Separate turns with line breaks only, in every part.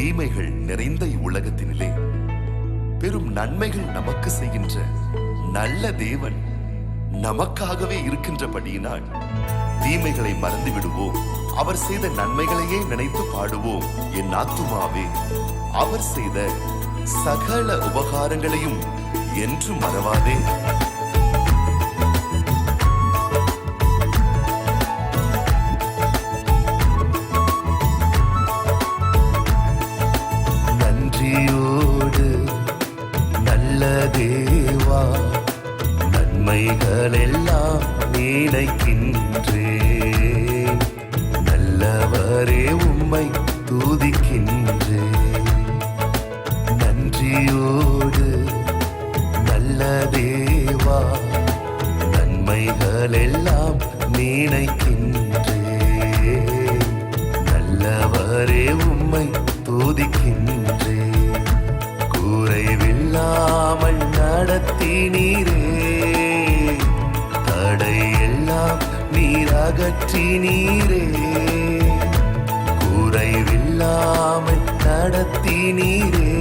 தீமைகள் நிறைந்த இவ்வுலகத்தினிலே பெரும் நன்மைகள் நமக்கு செய்கின்ற நல்ல தேவன் நமக்காகவே இருக்கின்றபடியினால் தீமைகளை மறந்து விடுவோம். அவர் செய்த நன்மைகளையே நினைத்து பாடுவோம். என் ஆத்துமாவே அவர் செய்த சகல உபகாரங்களையும் என்று மறவாதே. நன்றியோடு நல்ல தேவா, நன்மைகள் எல்லாம் நினைக்கின்றேன். நல்லவரே உம்மை துதிக்கின்றேன். நன்றியோடு நல்ல தேவா, நன்மைகள் எல்லாம் நினைக்கின்றேன். நல்லவரே உம்மை துதிக்கின்றேன். குறைவில்லாமல் நடத்தினீரே, தடை எல்லாம் நீர் அகற்றினீரே. குறைவில்லாமல் நடத்தினீரே,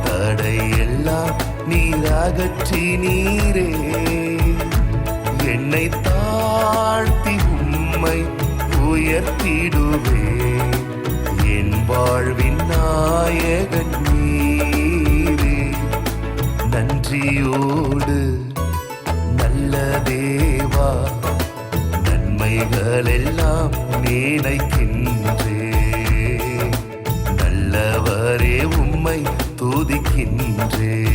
தடை எல்லாம் நீர் அகற்றினீரே. என்னை தாழ்த்தி உம்மை உயர்த்திடுவே. என் வாழ்வின் நாயகன் நீரே. நன்றியோடு நல்ல தேவா, நன்மைகள் எல்லாம் நினைக்கின்றேன். நல்லவரே உம்மை துதிக்கின்றேன்.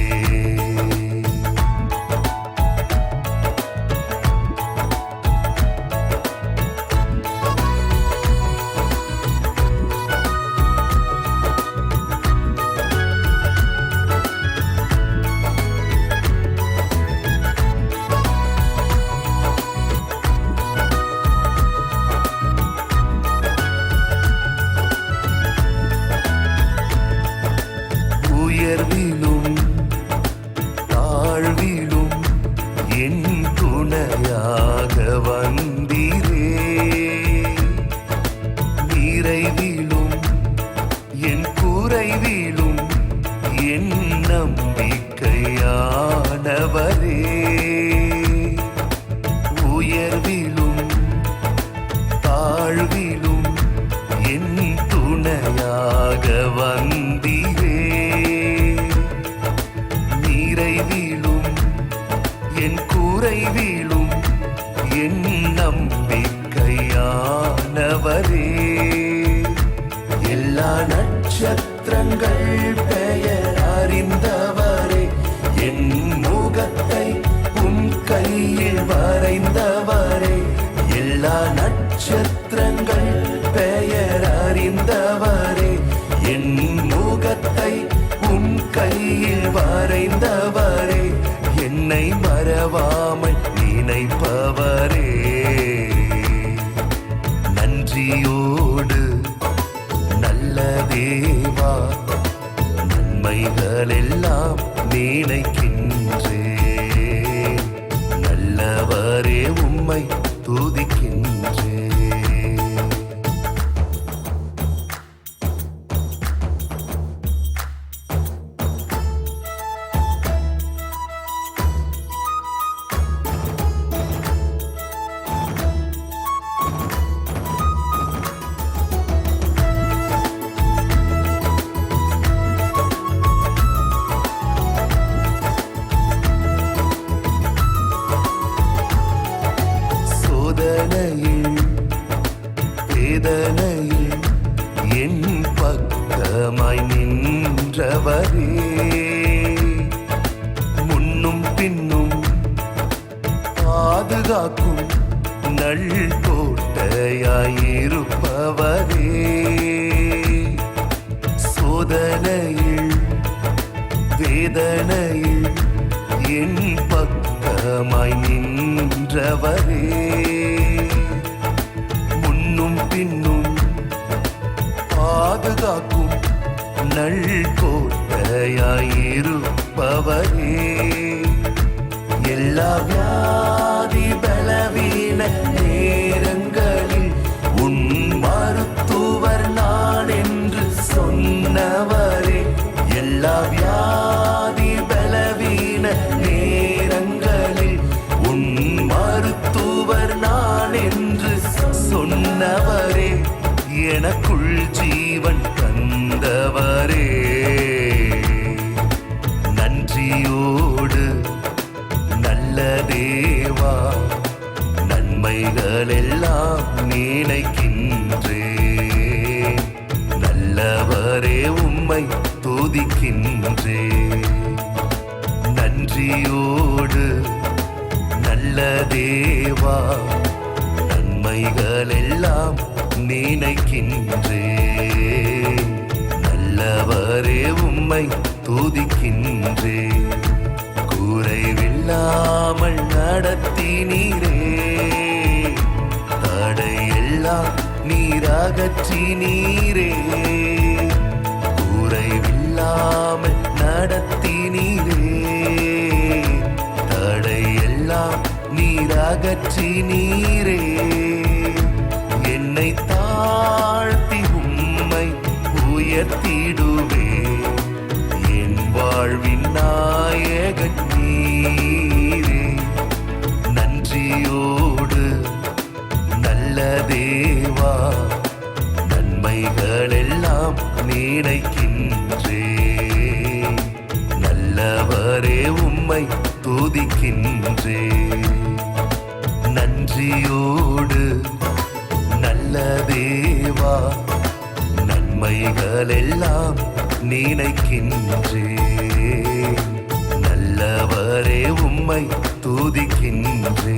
உயர்விலும் தாழ்விலும் என் துணையாக வந்தீரே. நிறைவிலும் என் குறைவிலும் என் நம்பிக்கையானவரே. உயர்விலும் தாழ்விலும் என் துணையாக வந்தீரே. நிறைவிலும் என் குறைவிலும் என் நம்பிக்கையானவரே. எல்லா நட்சத்திரங்கள் பெயர் அறிந்தவரே. என் முகத்தை உம் கையில் வரைந்தவரே. எல்லா நட்சத்திரங்கள் பெயர் அறிந்தவரே. என் முகத்தை உம் கையில் வரைந்தவரே. என்னை மறவாமல் நினைப்பவரே. நன்றியோடு நல்ல தேவா, நன்மைகள் எல்லாம் நினைக்கின்றேன். நல்லவரே உம்மை துதிக்கின்றேன். சோதனையில் வேதனையில் என் பக்கமாய் நின்றவரே. முன்னும் பின்னும் பாதுகாக்கும் நல் கோட்டையாயிருப்பவரே. சோதனையில் வேதனையில் என் பக்கமாய் நின்றவரே. முன்னும் பின்னும் பாதுகாக்கும் நல் கோட்டையாயிருப்பவரே. எல்லா வியாதி பலவீன நேரங்களில் உன் மருத்துவர் நான் என்று எனக்குள் ஜீவன் தந்தவரே நன்றியோடு நல்ல தேவா நன்மைகள் எல்லாம் நினைக்கின்றே நல்லவரே உம்மை துதிக்கின்றே நன்றியோடு நல்ல தேவா நன்மைகள் எல்லாம் நினைக்கின்றே நல்லவரே உம்மை துதிக்கின்றே குறைவில்லாமல் நடத்தினீரே தடையெல்லாம் நீரகற்றினீரே குறைவில்லாமல் நடத்தினீரே தடையெல்லாம் நீரகற்றினீரே என்னை தாழ்த்தி உம்மை உயர்த்திடுவே என் வாழ்வின் நாயகன் நீரே நன்றியோடு நல்ல தேவா நன்மைகள் எல்லாம் நினைக்கின்றே நல்லவரே உம்மை துதிக்கின்றே நன்றியோடு நல்ல தேவா நன்மைகள் எல்லாம் நினைக்கின்றே நல்லவரே உம்மை துதிக்கின்றே